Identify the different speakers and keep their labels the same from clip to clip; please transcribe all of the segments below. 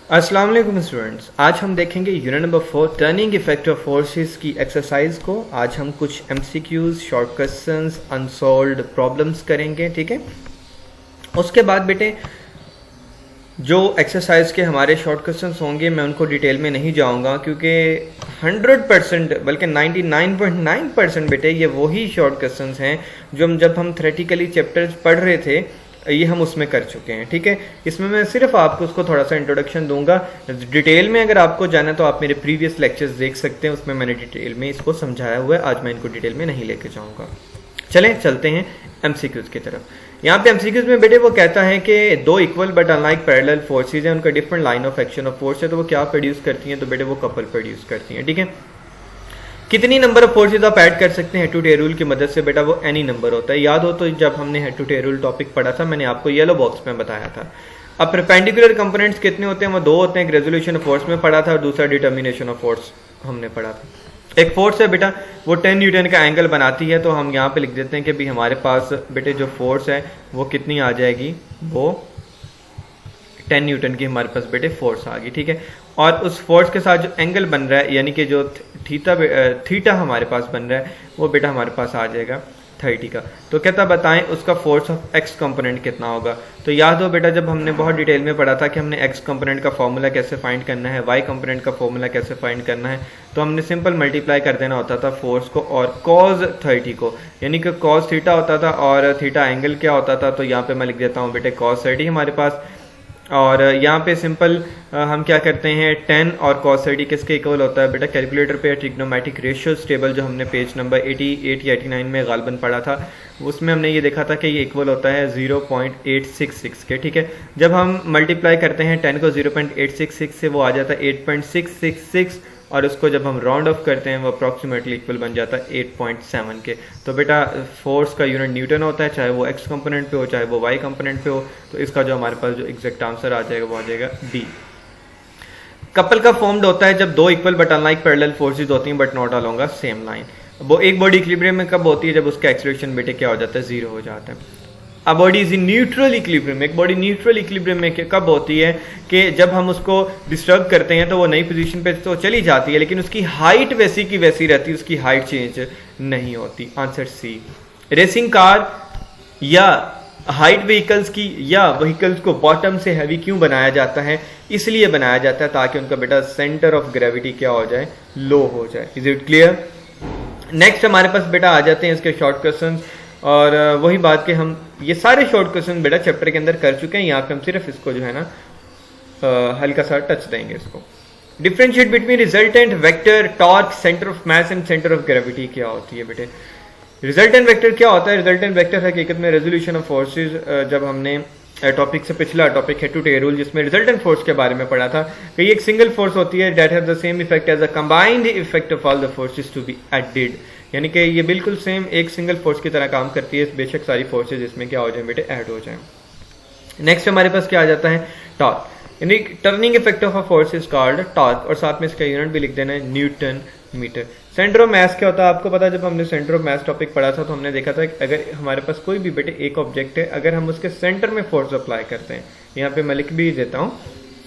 Speaker 1: अस्सलाम वालेकुम स्टूडेंट्स, आज हम देखेंगे unit number 4 turning effect of forces की एक्सरसाइज को। आज हम कुछ MCQs, short questions, unsolved problems करेंगे। ठीक है, उसके बाद बेटे जो एक्सरसाइज के हमारे शॉर्ट क्वेश्चंस होंगे मैं उनको डिटेल में नहीं जाऊंगा, क्योंकि 100% बल्कि 99.9% बेटे ये वही शॉर्ट क्वेश्चंस हैं जो जब हम थ्योरेटिकली चैप्टर्स पढ़ रहे थे ये हम उसमें कर चुके हैं। ठीक है, इसमें मैं सिर्फ आपको उसको थोड़ा सा इंट्रोडक्शन दूंगा। डिटेल में अगर आपको जाना है तो आप मेरे प्रीवियस लेक्चर्स देख सकते हैं, उसमें मैंने डिटेल में इसको समझाया हुआ है। आज मैं इनको डिटेल में नहीं लेके जाऊंगा। चलें चलते हैं एमसीक्यूज की तरफ। यहाँ पे एमसीक्यूज में बेटे वो कहता है कि दो equal but unlike parallel forces हैं, उनका different line of action of force है, तो वो क्या प्रोड्यूस करती हैं? तो बेटे वो कपल प्रोड्यूस करती हैं। ठीक है, कितनी नंबर ऑफ फोर्सेज आप ऐड कर सकते हैं हेड टू टेल रूल की मदद से? बेटा वो एनी नंबर होता है। याद हो तो जब हमने head to tail rule topic पढ़ा था मैंने आपको येलो बॉक्स में बताया था। अब परपेंडिकुलर कंपोनेंट्स कितने होते हैं? वो दो होते हैं। एक रेजोल्यूशन ऑफ फोर्स में पढ़ा था और दूसरा डिटर्मिनेशन ऑफ फोर्स हमने पढ़ा था। एक फोर्स है बेटा वो 10 न्यूटन का एंगल बनाती है, तो हम यहाँ पे लिख देते हैं कि भी हमारे पास बेटे जो फोर्स है वो कितनी आ जाएगी? वो 10 न्यूटन की हमारे पास बेटे फोर्स आ गई। ठीक है, और उस फोर्स के साथ जो एंगल बन रहा है यानी कि जो थीटा हमारे पास बन रहा है वो बेटा हमारे पास आ जाएगा 30 का। तो कहता बताएं उसका फोर्स ऑफ एक्स कंपोनेंट कितना होगा? तो याद हो बेटा जब हमने बहुत डिटेल में पढ़ा था कि हमने एक्स कंपोनेंट का फॉर्मूला कैसे फाइंड करना है, वाई कंपोनेंट का फॉर्मूला कैसे फाइंड करना है, तो हमने सिंपल मल्टीप्लाई कर देना होता था फोर्स को और कॉज 30 को, यानी कि कॉज थीटा होता था और थीटा एंगल क्या होता था? तो यहाँ पे मैं लिख देता हूँ बेटे कॉज 30 हमारे पास। और यहाँ पे सिंपल हम क्या करते हैं 10 और cos 30 किसके इक्वल होता है? बेटा कैलकुलेटर पे ट्रिग्नोमेट्रिक रेशियोज टेबल जो हमने पेज नंबर 88 या 89 में गालबन पढ़ा था उसमें हमने ये देखा था कि ये इक्वल होता है 0.866 के। ठीक है, जब हम मल्टीप्लाई करते हैं 10 को 0.866 से वो आ जाता है 8.666 और उसको जब हम राउंड ऑफ करते हैं वो अप्रॉक्सीमेटली इक्वल बन जाता है 8.7 के। तो बेटा फोर्स का यूनिट न्यूटन होता है, चाहे वो एक्स कंपोनेंट पे हो चाहे वो वाई कंपोनेंट पे हो। तो इसका जो हमारे पास जो एग्जैक्ट आंसर आ जाएगा वो आ जाएगा डी। कपल का फॉर्म्ड होता है जब दो equal but unlike parallel forces होती हैं but not along a same line. वो एक बॉडी इक्विलिब्रियम में कब होती है? जब उसका एक्सीलरेशन बेटे क्या हो जाता है? 0 हो जाता है। A body is in neutral equilibrium. एक बॉडी न्यूट्रल इक्विलिब्रियम में कब होती है? कि जब हम उसको डिस्टर्ब करते हैं तो वो नई पोजीशन पे तो चली जाती है लेकिन उसकी हाइट वैसी की वैसी रहती है, उसकी हाइट चेंज नहीं होती। Answer C. रेसिंग कार या हाइट व्हीकल्स की या व्हीकल्स को बॉटम से हैवी क्यों बनाया जाता है? इसलिए बनाया जाता है ताकि उनका बेटा सेंटर ऑफ ग्रेविटी क्या हो जाए? लो हो जाए। Is it clear? नेक्स्ट हमारे पास बेटा आ जाते हैं इसके शॉर्ट क्वेश्चन, और वही बात कि हम ये सारे शॉर्ट क्वेश्चन बेटा चैप्टर के अंदर कर चुके हैं। यहाँ पे हम सिर्फ इसको जो है ना हल्का सा टच देंगे इसको। Differentiate between resultant vector, torque, centre of mass and centre of gravity क्या होती है बेटे? रिजल्टेंट वेक्टर क्या होता है? रिजल्टेंट वेक्टर हकीकत में रेजोल्यूशन ऑफ फोर्सेज, जब हमने टॉपिक से पिछला topic head to tail rule जिसमें रिजल्टेंट फोर्स के बारे में पढ़ा था कि ये एक सिंगल फोर्स होती है that have the same effect as a combined effect of all the forces to be added, यानी कि ये बिल्कुल सेम एक सिंगल फोर्स की तरह काम करती है, बेशक सारी फोर्सेज इसमें क्या हो जाए बेटे? ऐड हो जाए। नेक्स्ट हमारे पास क्या आ जाता है? टॉर्क, यानी turning effect of a force is called torque, और साथ में इसका यूनिट भी लिख देना है newton metre. Centre of mass क्या होता है आपको पता है? जब हमने सेंटर ऑफ मास टॉपिक पढ़ा था तो हमने देखा था कि अगर हमारे पास कोई भी बेटे एक ऑब्जेक्ट है, अगर हम उसके सेंटर में फोर्स अप्लाई करते हैं, यहाँ पे मैं लिख भी देता हूँ,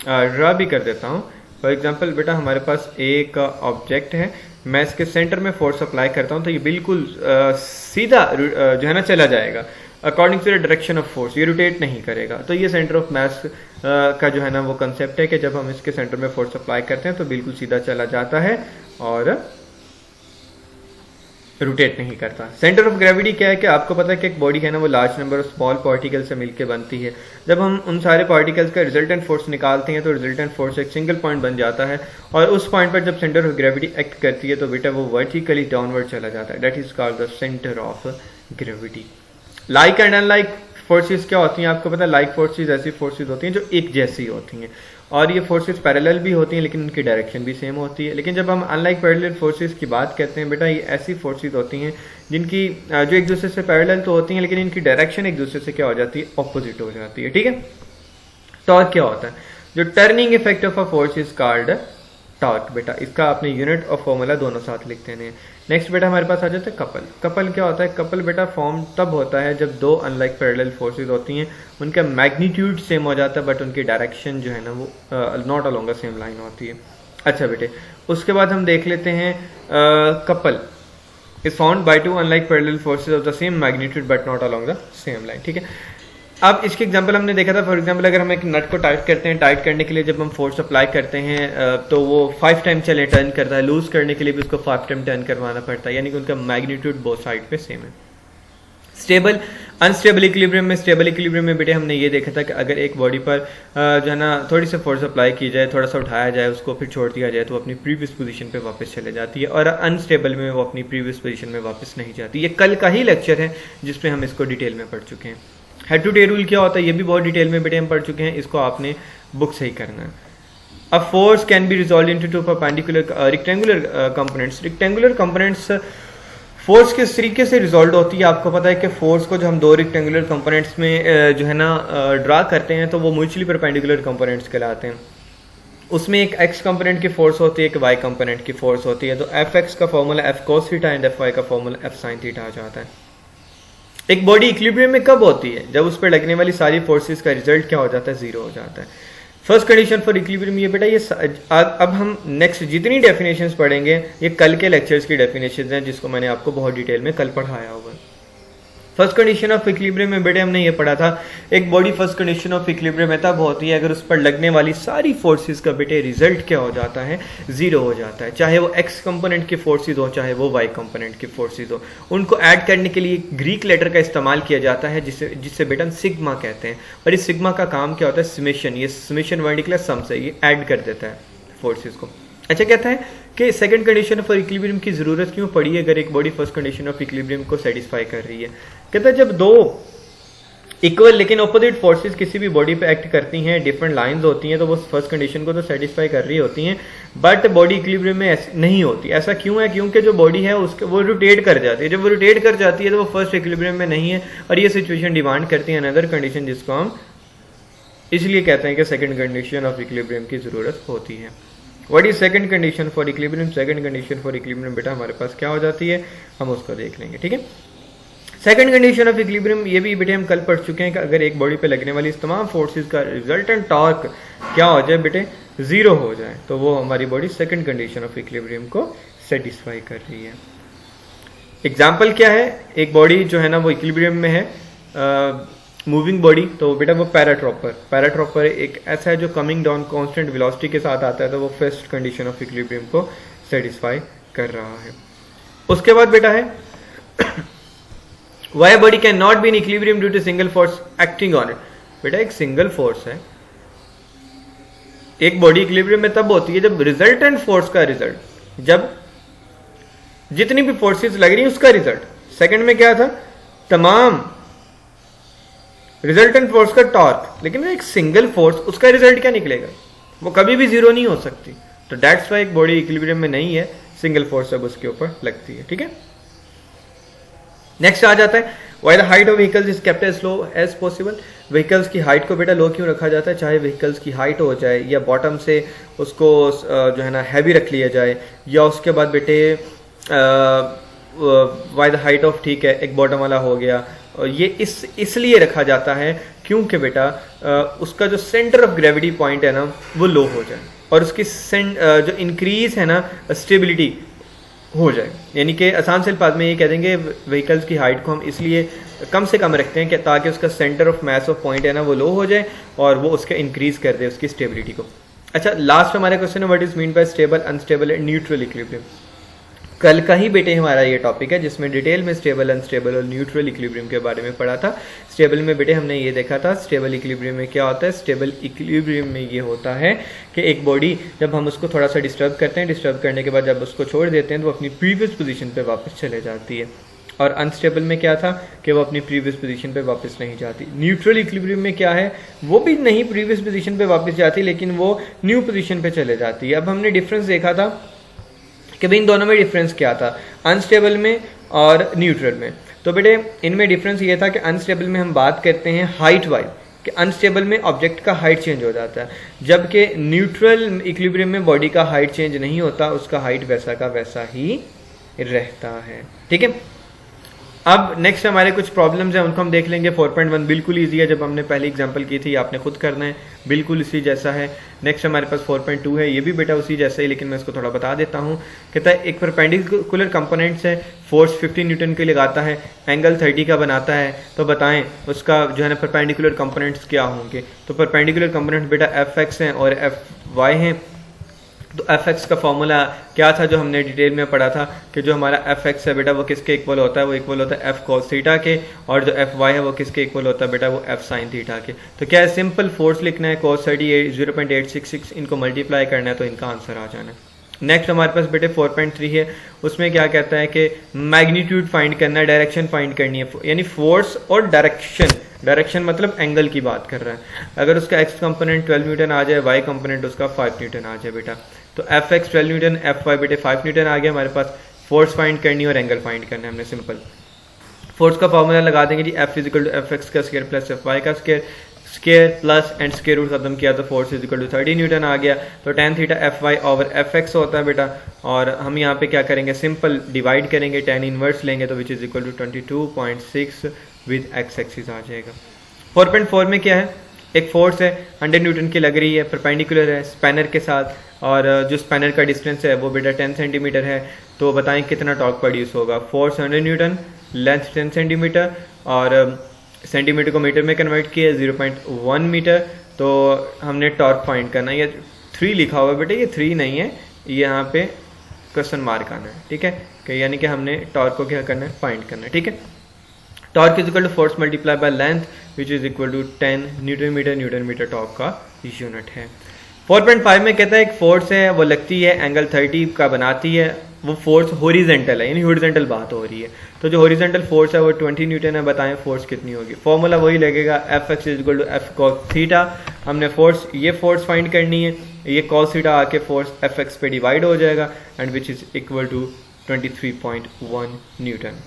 Speaker 1: ड्रा भी कर देता हूँ। फॉर एग्जाम्पल बेटा हमारे पास एक ऑब्जेक्ट है, मैं इसके सेंटर में फोर्स अप्लाई करता हूँ तो ये बिल्कुल सीधा जो है ना चला जाएगा according to the direction of force, ये रोटेट नहीं करेगा। तो ये सेंटर ऑफ मास का जो है ना वो कंसेप्ट है कि जब हम इसके सेंटर में फोर्स अप्लाई करते हैं तो बिल्कुल सीधा चला जाता है और रोटेट नहीं करता। सेंटर ऑफ ग्रेविटी क्या है कि आपको पता है कि एक बॉडी है ना वो large number of small particle से मिलकर बनती है। जब हम उन सारे पार्टिकल्स का रिजल्टेंट फोर्स निकालते हैं तो रिजल्टेंट फोर्स एक सिंगल पॉइंट बन जाता है और उस पॉइंट पर जब सेंटर ऑफ ग्रेविटी एक्ट करती है तो बेटा वो वर्टिकली डाउनवर्ड चला जाता है। That is called the centre of gravity. Like and unlike forces क्या होती हैं आपको पता है? लाइक फोर्सेस ऐसी फोर्सेस होती हैं जो एक जैसी होती हैं और ये फोर्सेस पैरेलल भी होती हैं लेकिन उनकी डायरेक्शन भी सेम होती है। लेकिन जब हम अनलाइक पैरेलल फोर्सेस की बात करते हैं बेटा ये ऐसी फोर्सेस होती हैं जिनकी जो एक दूसरे से पैरेलल तो होती हैं लेकिन इनकी डायरेक्शन एक दूसरे से क्या हो जाती है? ऑपोजिट हो जाती है। ठीक है, टॉर्क क्या होता है? जो turning effect of a force is called torque. बेटा इसका आपने यूनिट और फॉर्मूला दोनों साथ लिख देने हैं। नेक्स्ट बेटा हमारे पास आ जाता है कपल। कपल क्या होता है? कपल बेटा फॉर्म तब होता है जब दो अनलाइक पैरेलल फोर्सेस होती हैं, उनका मैग्नीट्यूड सेम हो जाता है बट उनकी डायरेक्शन जो है ना वो not along the same line होती है। अच्छा बेटे, उसके बाद हम देख लेते हैं couple is found by two unlike parallel forces of the same magnitude but not along the same line. ठीक है, अब इसके एग्जांपल हमने देखा था। फॉर एग्जांपल अगर हम एक नट को टाइट करते हैं, टाइट करने के लिए जब हम फोर्स अप्लाई करते हैं तो वो 5 टाइम चले टर्न करता है, लूज करने के लिए भी उसको 5 टाइम टर्न करवाना पड़ता है, यानी कि उनका मैग्नीट्यूड बोथ साइड पे सेम है। स्टेबल अनस्टेबल इक्विलिब्रियम में, स्टेबल इक्विलिब्रियम में बेटे हमने ये देखा था कि अगर एक बॉडी पर जो है ना थोड़ी सी फोर्स अप्लाई की जाए, थोड़ा सा उठाया जाए उसको, फिर छोड़ दिया जाए तो वो अपनी प्रीवियस पोजीशन पे वापस चले जाती है, और अनस्टेबल में वो अपनी प्रीवियस पोजीशन में वापस नहीं जाती। ये कल का ही लेक्चर है जिसमें हम इसको डिटेल में पढ़ चुके हैं। हेड टू टेल रूल क्या होता है ये भी बहुत डिटेल में बेटे हम पढ़ चुके हैं, इसको आपने बुक से ही करना है। A force can be resolve into two perpendicular rectangular components. Rectangular components force किस तरीके से रिजॉल्व होती है? आपको पता है कि फोर्स को जो हम दो रेक्टेंगुलर कंपोनेंट्स में जो है ना ड्रा करते हैं तो वो म्यूचुअली परपेंडिकुलर कंपोनेंट्स कहलाते हैं। उसमें एक एक्स कंपोनेंट की फोर्स होती है, एक वाई कंपोनेंट की फोर्स होती है। तो एफ एक्स का formula F cos theta and F Y का फॉर्मूला एफ साइन थीटा आ जाता है। एक बॉडी इक्विलिब्रियम में कब होती है? जब उस पर लगने वाली सारी फोर्सेस का रिजल्ट क्या हो जाता है? जीरो हो जाता है। फर्स्ट कंडीशन फॉर इक्विलिब्रियम ये बेटा ये अब हम नेक्स्ट जितनी डेफिनेशंस पढ़ेंगे ये कल के लेक्चर्स की डेफिनेशंस हैं जिसको मैंने आपको बहुत डिटेल में कल पढ़ाया होगा। फर्स्ट कंडीशन ऑफ इक्विलिब्रियम में बेटे हमने ये पढ़ा था, एक body first condition of equilibrium में तब होती है अगर उस पर लगने वाली सारी फोर्सेस का बेटे रिजल्ट क्या हो जाता है? जीरो हो जाता है। चाहे वो एक्स कंपोनेंट की फोर्सेस हो, चाहे वो वाई कंपोनेंट की फोर्सेस हो, उनको ऐड करने के लिए ग्रीक लेटर का इस्तेमाल किया जाता है जिससे बेटा सिग्मा कहते हैं। और इस सिग्मा का काम क्या होता है? समेशन। ये समेशन वर्ड निकला सम से, ये ऐड कर देता है फोर्सेस को। अच्छा, कहता है कि सेकंड कंडीशन फॉर इक्विलिब्रियम की जरूरत क्यों पड़ी है अगर एक body first condition of equilibrium को सेटिस्फाई कर रही है? कहता है जब दो इक्वल लेकिन ऑपोजिट फोर्सेस किसी भी बॉडी पे एक्ट करती हैं, डिफरेंट लाइंस होती हैं, तो वो फर्स्ट कंडीशन को तो सेटिस्फाई कर रही होती हैं बट बॉडी इक्विलिब्रियम में नहीं होती। ऐसा क्यों है? क्योंकि जो बॉडी है उसके वो रोटेट कर जाती है। जब वो रोटेट कर जाती है तो वो फर्स्ट इक्विलिब्रियम में नहीं है और ये सिचुएशन डिमांड करती है अनदर कंडीशन, जिसको हम इसलिए कहते हैं कि सेकंड कंडीशन ऑफ इक्विलिब्रियम की जरूरत होती है। What is second condition for equilibrium? Second condition for equilibrium बेटा हमारे पास क्या हो जाती है, हम उसको देख लेंगे। ठीक है, सेकंड कंडीशन ऑफ इक्विलिब्रियम ये भी बेटे हम कल पढ़ चुके हैं कि अगर एक बॉडी पे लगने वाली इस तमाम फोर्सेस का रिजल्टेंट टॉर्क क्या हो जाए बेटे? जीरो हो जाए, तो वो हमारी body second condition of equilibrium को सेटिस्फाई कर रही है। एग्जाम्पल क्या है? एक बॉडी जो है ना वो इक्विलिब्रियम में है, मूविंग बॉडी, तो बेटा वो पैराट्रॉपर एक ऐसा है जो कमिंग डाउन कांस्टेंट वेलोसिटी के साथ आता है, तो वो फर्स्ट कंडीशन ऑफ इक्विलिब्रियम को सेटिस्फाई कर रहा है। उसके बाद बेटा है why body can not be in equilibrium due to single force acting on it. बेटा एक सिंगल फोर्स है, एक बॉडी इक्विलिब्रियम में तब होती है जब रिजल्टेंट फोर्स का रिजल्ट, जब जितनी भी फोर्सेस लग रही है उसका रिजल्ट। सेकंड में क्या था? तमाम रिजल्टेंट फोर्स का टॉर्क, लेकिन एक सिंगल फोर्स उसका रिजल्ट क्या निकलेगा? वो कभी भी जीरो नहीं हो सकती। तो दैट्स वाई एक बॉडी इक्विलिब्रियम में नहीं है, सिंगल फोर्स अब उसके ऊपर लगती है। ठीक है, नेक्स्ट आ जाता है why the height of vehicles is kept as low as possible. Vehicles की हाइट को बेटा लो क्यों रखा जाता है? चाहे व्हीकल्स की हाइट हो जाए या बॉटम से उसको जो है ना हैवी रख लिया जाए, या उसके बाद बेटे वाई द हाइट ऑफ, ठीक है, एक बॉटम वाला हो गया, और ये इसलिए रखा जाता है क्योंकि बेटा उसका जो सेंटर ऑफ ग्रेविटी पॉइंट है ना वो लो हो जाए और उसकी जो इंक्रीज है ना स्टेबिलिटी हो जाए। यानी कि आसान से अल्फाज में ये कह देंगे व्हीकल्स की हाइट को हम इसलिए कम से कम रखते हैं कि ताकि उसका centre of mass of point है ना वो लो हो जाए और वो उसका इंक्रीज कर दे उसकी स्टेबिलिटी को। अच्छा, लास्ट हमारा क्वेश्चन है what is mean by stable, unstable and neutral equilibrium. कल का ही बेटे हमारा ये टॉपिक है जिसमें डिटेल में स्टेबल, अनस्टेबल और न्यूट्रल इक्विलिब्रियम के बारे में पढ़ा था। स्टेबल में बेटे हमने ये देखा था स्टेबल इक्विलिब्रियम में क्या होता है। स्टेबल इक्विलिब्रियम में ये होता है कि एक बॉडी जब हम उसको थोड़ा सा डिस्टर्ब करते हैं, डिस्टर्ब करने के बाद जब उसको छोड़ देते हैं तो वो अपनी प्रीवियस पोजीशन पे वापस चले जाती है। और अनस्टेबल में क्या था कि वो अपनी प्रीवियस पोजीशन पे वापस नहीं जाती। न्यूट्रल इक्विलिब्रियम में क्या है, वो भी नहीं प्रीवियस पोजीशन पे वापस जाती लेकिन वो न्यू पोजीशन पे चले जाती है। अब हमने डिफरेंस देखा था कि भाई इन दोनों में डिफरेंस क्या था, अनस्टेबल में और न्यूट्रल में। तो बेटे इनमें डिफरेंस ये था कि अनस्टेबल में हम बात करते हैं हाइट वाइज, कि अनस्टेबल में ऑब्जेक्ट का हाइट चेंज हो जाता है, जबकि न्यूट्रल इक्विलिब्रियम में बॉडी का हाइट चेंज नहीं होता, उसका हाइट वैसा का वैसा ही रहता है। ठीक है, अब नेक्स्ट हमारे कुछ प्रॉब्लम्स हैं, उनको हम देख लेंगे। 4.1 बिल्कुल इजी है, जब हमने पहली एग्जांपल की थी आपने खुद करना है, बिल्कुल इसी जैसा है। नेक्स्ट हमारे पास 4.2 है, ये भी बेटा उसी जैसा ही, लेकिन मैं इसको थोड़ा बता देता हूँ। कहता है एक परपेंडिकुलर कंपोनेंट्स है, फोर्स 50 न्यूटन के लगाता है, एंगल 30 का बनाता है, तो बताएं उसका जो है ना परपेंडिकुलर कंपोनेंट्स क्या होंगे। तो परपेंडिकुलर कंपोनेंट्स बेटा एफ एक्स हैं और एफ वाई हैं। तो एफ एक्स का फॉर्मूला क्या था जो हमने डिटेल में पढ़ा था कि जो हमारा एफ एक्स है बेटा वो किसके इक्वल होता है, वो इक्वल होता है एफ कॉस थीटा के, और जो एफ वाई है वो किसके इक्वल होता है बेटा, वो एफ साइन थीटा के। तो क्या है, सिंपल फोर्स लिखना है, कॉस 38 0.866 इनको मल्टीप्लाई करना है तो इनका आंसर आ जाना है। नेक्स्ट हमारे पास बेटे 4.3 है, उसमें क्या कहता है कि मैग्नीट्यूड फाइंड करना है, डायरेक्शन फाइंड करनी है, यानी फोर्स और डायरेक्शन मतलब एंगल की बात कर रहा है। अगर उसका एक्स कंपोनेंट 12 न्यूटन आ जाए, वाई कंपोनेंट उसका 5 न्यूटन आ जाए बेटा, तो F X 12 newton, F Y बेटे 5 न्यूटन आ गया हमारे पास। फोर्स फाइंड करनी है और एंगल फाइंड करना है हमने। सिंपल फोर्स का फॉर्मूला लगा देंगे जी, F equal to F X का स्क्वायर प्लस एफ वाई का square plus and square root खत्म किया तो फोर्स इजिकल टू 30 न्यूटन आ गया। तो tan theta F Y over F X होता है बेटा, और हम यहाँ पे क्या करेंगे, सिंपल डिवाइड करेंगे, tan इनवर्स लेंगे तो which is equal to 22.6 with X axis आ जाएगा। 4.4 में क्या है, एक फोर्स है 100 न्यूटन की लग रही है, परपेंडिकुलर है स्पैनर के साथ, और जो स्पैनर का डिस्टेंस है वो बेटा 10 सेंटीमीटर है। तो बताएं कितना टॉर्क प्रोड्यूस होगा। फोर्स 100 न्यूटन, लेंथ 10 सेंटीमीटर, और सेंटीमीटर को मीटर में कन्वर्ट किया 0.1 मीटर। तो हमने टॉर्क फाइंड करना है, ये 3 लिखा हुआ है बेटा, ये 3 नहीं है, ये यहाँ पे क्वेश्चन मार्क आना है। ठीक है, कि यानी कि हमने टॉर्क को क्या करना है, फाइंड करना है। ठीक है, torque is equal to force multiply by length which is equal to 10 newton metre torque का यूनिट है। 4.5 में कहता है एक फोर्स है, वो लगती है, एंगल 30 का बनाती है, वो फोर्स हॉरिजॉन्टल है, यानी हॉरिजॉन्टल बात हो रही है। तो जो हॉरिजॉन्टल फोर्स है वो 20 न्यूटन है, बताएं फोर्स कितनी होगी। फॉर्मूला वही लगेगा, F X is equal to F cos theta. हमने ये फोर्स फाइंड करनी है, ये कॉस थीटा आके फोर्स एफ एक्स पे डिवाइड हो जाएगा, and which is equal to 23.1 newton.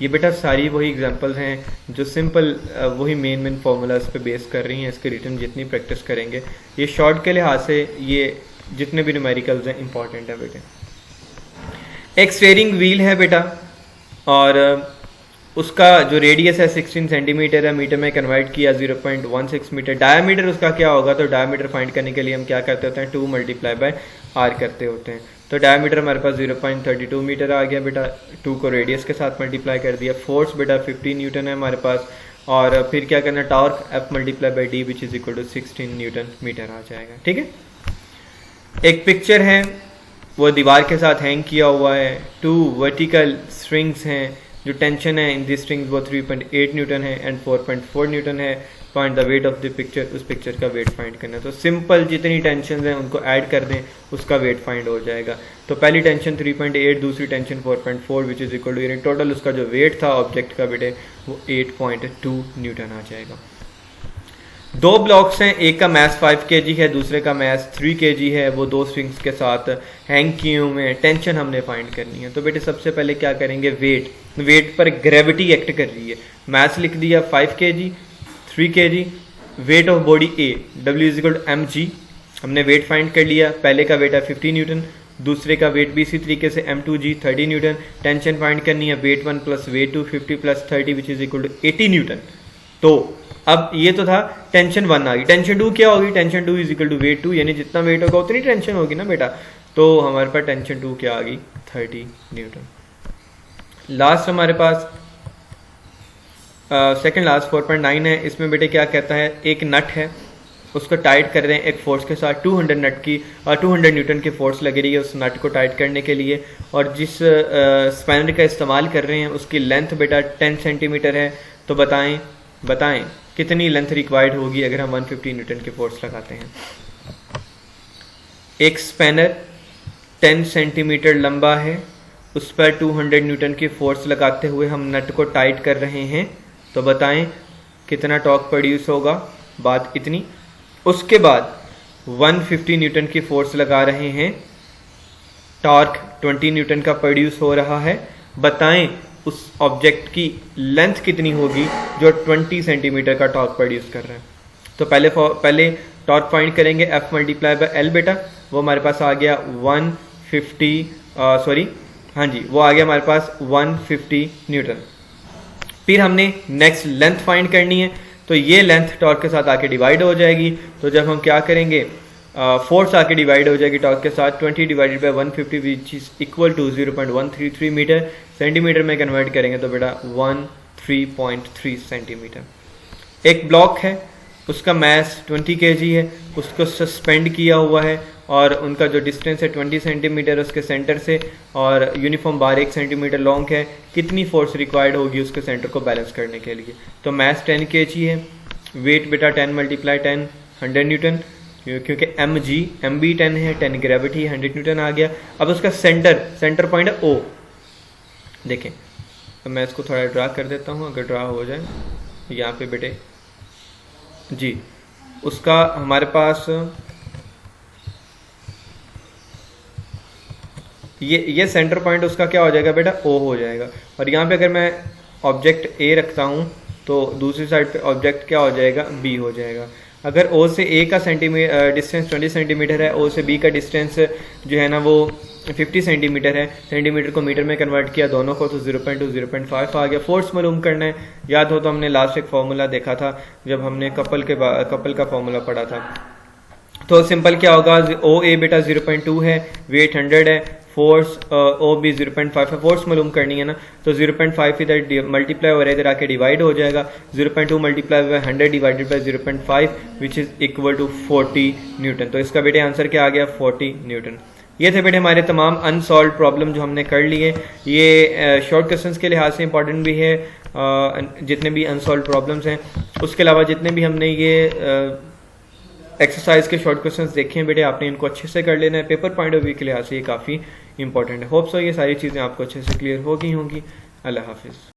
Speaker 1: ये बेटा सारी वही एग्जांपल्स हैं जो सिंपल वही मेन फार्मूलाज पे बेस कर रही हैं। इसके रिटर्न जितनी प्रैक्टिस करेंगे, ये शॉर्ट के लिहाज से ये जितने भी न्यूमेरिकल्स हैं इंपॉर्टेंट है बेटे। एक स्टीयरिंग व्हील है बेटा, और उसका जो रेडियस है 16 सेंटीमीटर है, मीटर में कन्वर्ट किया 0.16 मीटर। डायमीटर उसका क्या होगा, तो डायमीटर फाइंड करने के लिए हम क्या करते होते हैं, 2 मल्टीप्लाई बाय आर करते होते हैं। तो डायमीटर हमारे पास 0.32 मीटर आ गया बेटा, 2 को रेडियस के साथ मल्टीप्लाई कर दिया। फोर्स बेटा 50 न्यूटन है हमारे पास, और फिर क्या करना, torque F multiply by D which is equal to 16 newton metre आ जाएगा। ठीक है, एक पिक्चर है, वो दीवार के साथ हैंग किया हुआ है, 2 वर्टिकल स्ट्रिंग्स हैं, जो टेंशन है इन दी स्ट्रिंग्स वो 3.8 न्यूटन है एंड 4.4 न्यूटन है। Find the weight of the picture, उस पिक्चर का वेट फाइंड करना है। तो सिंपल जितनी टेंशन हैं उनको ऐड कर दें, उसका वेट फाइंड हो जाएगा। तो पहली टेंशन 3.8, दूसरी tension 4.4 which is equal to, यानी टोटल उसका जो वेट था ऑब्जेक्ट का बेटे वो 8.2 न्यूटन आ जाएगा। 2 ब्लॉक्स हैं, एक का मास 5 kg है, दूसरे का मास 3 kg है, वो 2 स्ट्रिंग्स के साथ हैंग किए हुए हैं। टेंशन हमने फाइंड करनी है, तो बेटे सबसे पहले क्या करेंगे, वेट पर ग्रेविटी एक्ट कर रही है। मास लिख दिया 5 kg, 3 kg, weight of body A, W is equal to mg। हमने वेट फाइंड कर लिया, पहले का वेट है 50 न्यूटन, दूसरे का वेट भी इसी तरीके से m2g 30 न्यूटन। टेंशन फाइंड करनी है, weight 1 plus weight 2 50 plus 30 which is equal to 80 newton. तो अब ये तो था टेंशन 1 आ गई, टेंशन 2 क्या होगी, tension 2 is equal to weight 2, यानी जितना वेट होगा उतनी टेंशन होगी ना बेटा। तो हमारे पास टेंशन 2 क्या आ गई, 30 न्यूटन। लास्ट हमारे पास सेकंड लास्ट 4.9 है, इसमें बेटे क्या कहता है, एक नट है, उसको टाइट कर रहे हैं एक फोर्स के साथ, 200 न्यूटन की फोर्स लग रही है उस नट को टाइट करने के लिए, और जिस स्पैनर का इस्तेमाल कर रहे हैं उसकी लेंथ बेटा 10 सेंटीमीटर है। तो बताएं कितनी लेंथ रिक्वायर्ड होगी अगर हम 150 न्यूटन की फोर्स लगाते हैं। एक स्पैनर 10 सेंटीमीटर लंबा है, उस पर 200 न्यूटन की फोर्स लगाते हुए हम नट को टाइट कर रहे हैं, तो बताएं कितना टॉर्क प्रोड्यूस होगा, बात इतनी। उसके बाद 150 न्यूटन की फोर्स लगा रहे हैं, टॉर्क 20 न्यूटन का प्रोड्यूस हो रहा है। बताएं उस ऑब्जेक्ट की लेंथ कितनी होगी जो 20 सेंटीमीटर का टॉर्क प्रोड्यूस कर रहा है। तो पहले टॉर्क फाइंड करेंगे, एफ मल्टीप्लाई बाय एल बेटा, वो हमारे पास आ गया हाँ जी, वो आ गया हमारे पास 150 न्यूटन। फिर हमने नेक्स्ट लेंथ फाइंड करनी है, तो ये लेंथ टॉर्क के साथ आके डिवाइड हो जाएगी। तो जब हम क्या करेंगे, फोर्स आके डिवाइड हो जाएगी टॉर्क के साथ, 20 divided by 150 which is equal to 0.133 metre. Centimetre में कन्वर्ट करेंगे तो बेटा 13.3 सेंटीमीटर। एक ब्लॉक है, उसका मास 20 kg है, उसको सस्पेंड किया हुआ है और उनका जो डिस्टेंस है 20 सेंटीमीटर उसके सेंटर से, और यूनिफॉर्म बार 1 सेंटीमीटर लॉन्ग है। कितनी फोर्स रिक्वायर्ड होगी उसके सेंटर को बैलेंस करने के लिए? तो मास 10 kg है, वेट बेटा 10 × 10 100 न्यूटन, क्योंकि एम बी 10 है, 10 ग्रेविटी 100 न्यूटन आ गया। अब उसका सेंटर पॉइंट है ओ। देखें, तो मैं इसको थोड़ा ड्रा कर देता हूँ, अगर ड्रा हो जाए यहाँ पे बेटे जी, उसका हमारे पास ये सेंटर पॉइंट उसका क्या हो जाएगा बेटा, ओ हो जाएगा। और यहाँ पे अगर मैं ऑब्जेक्ट ए रखता हूँ तो दूसरी साइड पे ऑब्जेक्ट क्या हो जाएगा, बी हो जाएगा। अगर ओ से ए का डिस्टेंस 20 सेंटीमीटर है, ओ से बी का डिस्टेंस जो है ना वो 50 सेंटीमीटर है, सेंटीमीटर को मीटर में कन्वर्ट किया दोनों को, तो 0.2 0.5 आ गया। फोर्स मालूम करना है, याद हो तो हमने लास्ट एक फार्मूला देखा था जब हमने कपल का फार्मूला पढ़ा था। तो सिंपल क्या होगा, ओ ए बेटा 0.2 है, वेट 100 है, फोर्स ओ बी 0.5 है, फोर्स मालूम करनी है ना, तो 0.5 इधर मल्टीप्लाई हो रहा है, इधर आके डिवाइड हो जाएगा। 0.2 multiply by 100 divided by 0.5 which is equal to 40 newton. तो इसका बेटे आंसर क्या आ गया, 40 न्यूटन। ये थे बेटे हमारे तमाम अनसॉल्व प्रॉब्लम जो हमने कर लिए। ये शॉर्ट क्वेश्चंस के लिहाज से इंपॉर्टेंट भी है, जितने भी अनसॉल्व प्रॉब्लम्स हैं। उसके अलावा जितने भी हमने ये एक्सरसाइज के शॉर्ट क्वेश्चंस देखे हैं बेटे, आपने इनको अच्छे से कर लेना है। पेपर पॉइंट ऑफ व्यू के लिहाज से ये काफ़ी इंपॉर्टेंट है। होप सो ये सारी चीज़ें आपको अच्छे से क्लियर हो गई होंगी। अल्लाह हाफिज़।